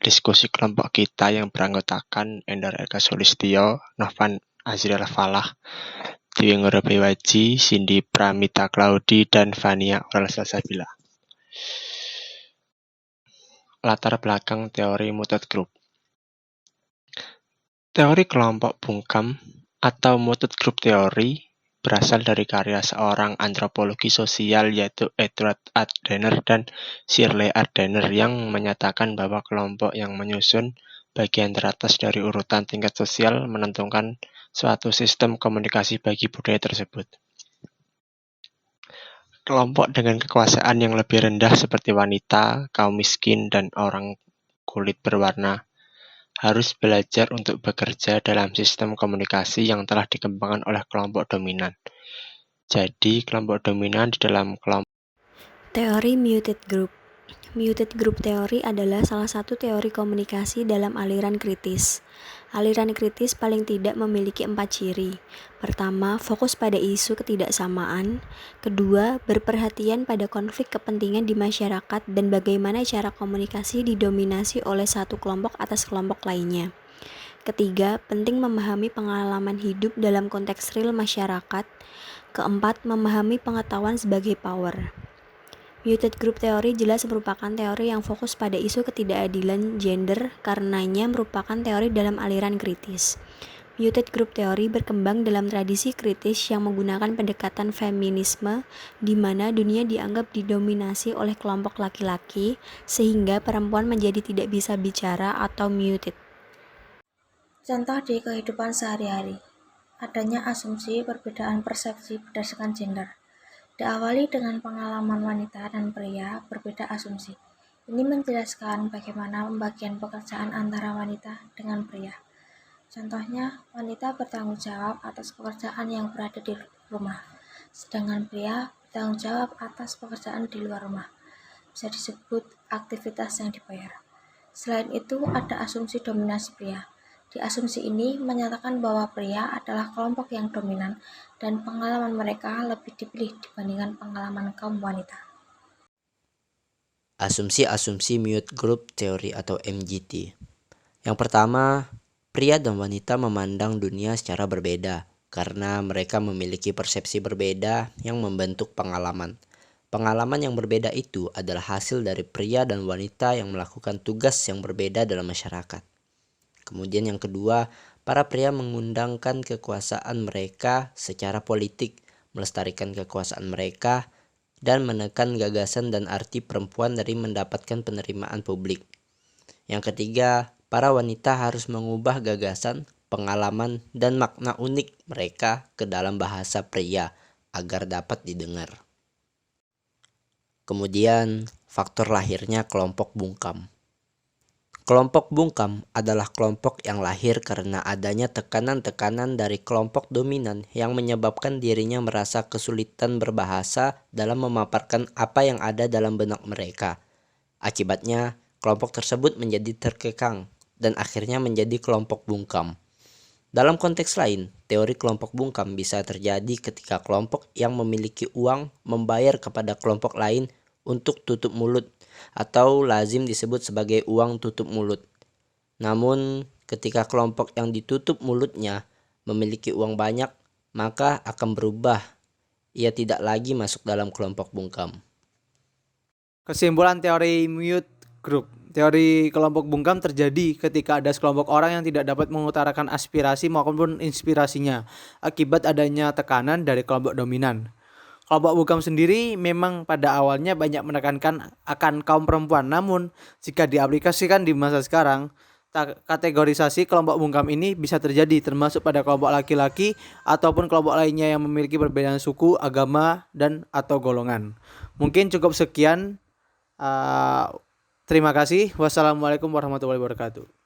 diskusi kelompok kita yang beranggotakan Endar Eka Sulistyo, Novan Azriel Falah, Dewi Ngurah-Bewaji, Cindy Pramita Claudi, dan Vania Aurel Salsabila. Latar belakang teori Muted Group. Teori kelompok bungkam atau Muted Group Theory berasal dari karya seorang antropologi sosial yaitu Edward Ardener dan Shirley Ardener yang menyatakan bahwa kelompok yang menyusun bagian teratas dari urutan tingkat sosial menentukan suatu sistem komunikasi bagi budaya tersebut. Kelompok dengan kekuasaan yang lebih rendah seperti wanita, kaum miskin, dan orang kulit berwarna harus belajar untuk bekerja dalam sistem komunikasi yang telah dikembangkan oleh kelompok dominan. Jadi, kelompok dominan di dalam kelompok. Teori Muted Group. Muted Group Theory adalah salah satu teori komunikasi dalam aliran kritis. Aliran kritis paling tidak memiliki 4 ciri. Pertama, fokus pada isu ketidaksamaan. Kedua, berperhatian pada konflik kepentingan di masyarakat dan bagaimana cara komunikasi didominasi oleh satu kelompok atas kelompok lainnya. Ketiga, penting memahami pengalaman hidup dalam konteks real masyarakat. Keempat, memahami pengetahuan sebagai power. Muted Group Theory jelas merupakan teori yang fokus pada isu ketidakadilan gender karenanya merupakan teori dalam aliran kritis. Muted Group Theory berkembang dalam tradisi kritis yang menggunakan pendekatan feminisme di mana dunia dianggap didominasi oleh kelompok laki-laki sehingga perempuan menjadi tidak bisa bicara atau muted. Contoh di kehidupan sehari-hari, adanya asumsi perbedaan persepsi berdasarkan gender. Diawali dengan pengalaman wanita dan pria berbeda asumsi. Ini menjelaskan bagaimana pembagian pekerjaan antara wanita dengan pria. Contohnya, wanita bertanggung jawab atas pekerjaan yang berada di rumah, sedangkan pria bertanggung jawab atas pekerjaan di luar rumah. Bisa disebut aktivitas yang dibayar. Selain itu, ada asumsi dominasi pria. Di asumsi ini menyatakan bahwa pria adalah kelompok yang dominan dan pengalaman mereka lebih dipilih dibandingkan pengalaman kaum wanita. Asumsi-asumsi Muted Group Theory atau MGT. Yang pertama, pria dan wanita memandang dunia secara berbeda karena mereka memiliki persepsi berbeda yang membentuk pengalaman. Pengalaman yang berbeda itu adalah hasil dari pria dan wanita yang melakukan tugas yang berbeda dalam masyarakat. Kemudian yang kedua, para pria mengundangkan kekuasaan mereka secara politik, melestarikan kekuasaan mereka, dan menekan gagasan dan arti perempuan dari mendapatkan penerimaan publik. Yang ketiga, para wanita harus mengubah gagasan, pengalaman, dan makna unik mereka ke dalam bahasa pria agar dapat didengar. Kemudian, faktor lahirnya kelompok bungkam. Kelompok bungkam adalah kelompok yang lahir karena adanya tekanan-tekanan dari kelompok dominan yang menyebabkan dirinya merasa kesulitan berbahasa dalam memaparkan apa yang ada dalam benak mereka. Akibatnya, kelompok tersebut menjadi terkekang dan akhirnya menjadi kelompok bungkam. Dalam konteks lain, teori kelompok bungkam bisa terjadi ketika kelompok yang memiliki uang membayar kepada kelompok lain untuk tutup mulut atau lazim disebut sebagai uang tutup mulut. Namun, ketika kelompok yang ditutup mulutnya memiliki uang banyak, maka akan berubah. Ia tidak lagi masuk dalam kelompok bungkam. Kesimpulan teori Muted Group. Teori kelompok bungkam terjadi ketika ada sekelompok orang yang tidak dapat mengutarakan aspirasi maupun inspirasinya akibat adanya tekanan dari kelompok dominan. Kelompok bungkam sendiri memang pada awalnya banyak menekankan akan kaum perempuan, namun jika diaplikasikan di masa sekarang, kategorisasi kelompok bungkam ini bisa terjadi termasuk pada kelompok laki-laki ataupun kelompok lainnya yang memiliki perbedaan suku, agama, dan atau golongan. Mungkin cukup sekian. Terima kasih. Wassalamualaikum warahmatullahi wabarakatuh.